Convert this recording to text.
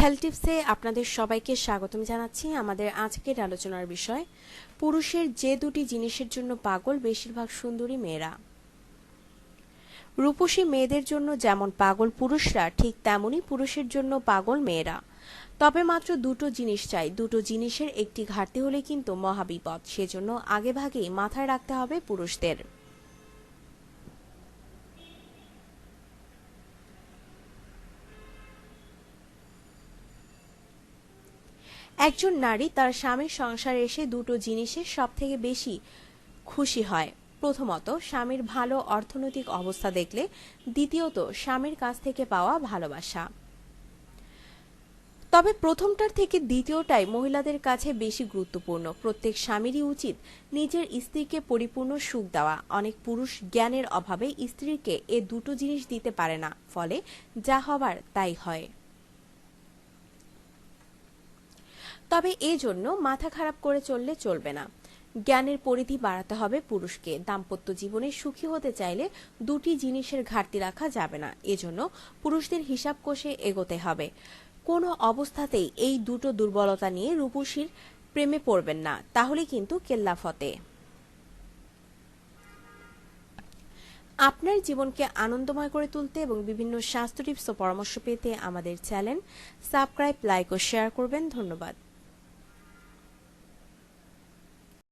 Health টিপসে আপনাদের সবাইকে স্বাগতম জানাচ্ছি। আমাদের আজকের আলোচনার বিষয়, পুরুষের যে দুটি জিনিসের জন্য পাগল বেশিরভাগ সুন্দরী মেয়েরা। রূপসী মেয়েদের জন্য যেমন পাগল পুরুষরা, ঠিক তেমনি পুরুষের জন্য পাগল মেয়েরা। তবে মাত্র দুটো জিনিস চাই, দুটো জিনিসের একটি ঘাটতি হলে কিন্তু মহাবিপদ। সেজন্য আগেভাগেই মাথায় রাখতে হবে পুরুষদের। একজন নারী তার স্বামীর সংসারে এসে দুটো জিনিসে সব থেকে বেশি খুশি হয়। প্রথমত, স্বামীর ভালো অর্থনৈতিক অবস্থা দেখলে। দ্বিতীয়ত, স্বামীর কাছ থেকে পাওয়া ভালোবাসা। তবে প্রথমটার থেকে দ্বিতীয়টাই মহিলাদের কাছে বেশি গুরুত্বপূর্ণ। প্রত্যেক স্বামীরই উচিত নিজের স্ত্রীকে পরিপূর্ণ সুখ দেওয়া। অনেক পুরুষ জ্ঞানের অভাবে স্ত্রীকে এ দুটো জিনিস দিতে পারে না, ফলে যা হবার তাই হয়। তবে এজন্য মাথা খারাপ করে চললে চলবে না। জ্ঞানের পরিধি বাড়াতে হবে পুরুষকে। দাম্পত্য জীবনে সুখী হতে চাইলে দুটি জিনিসের ঘাটতি রাখা যাবে না। এজন্য পুরুষদের হিসাব কষে এগোতে হবে। কোনো অবস্থাতেই এই দুটো দুর্বলতা নিয়ে রূপসীর প্রেমে পড়বেন না, তাহলে কিন্তু কেল্লাফতে। আপনার জীবনকে আনন্দময় করে তুলতে এবং বিভিন্ন স্বাস্থ্য টিপস ও পরামর্শ পেতে আমাদের চ্যানেল সাবস্ক্রাইব, লাইক ও শেয়ার করবেন। ধন্যবাদ।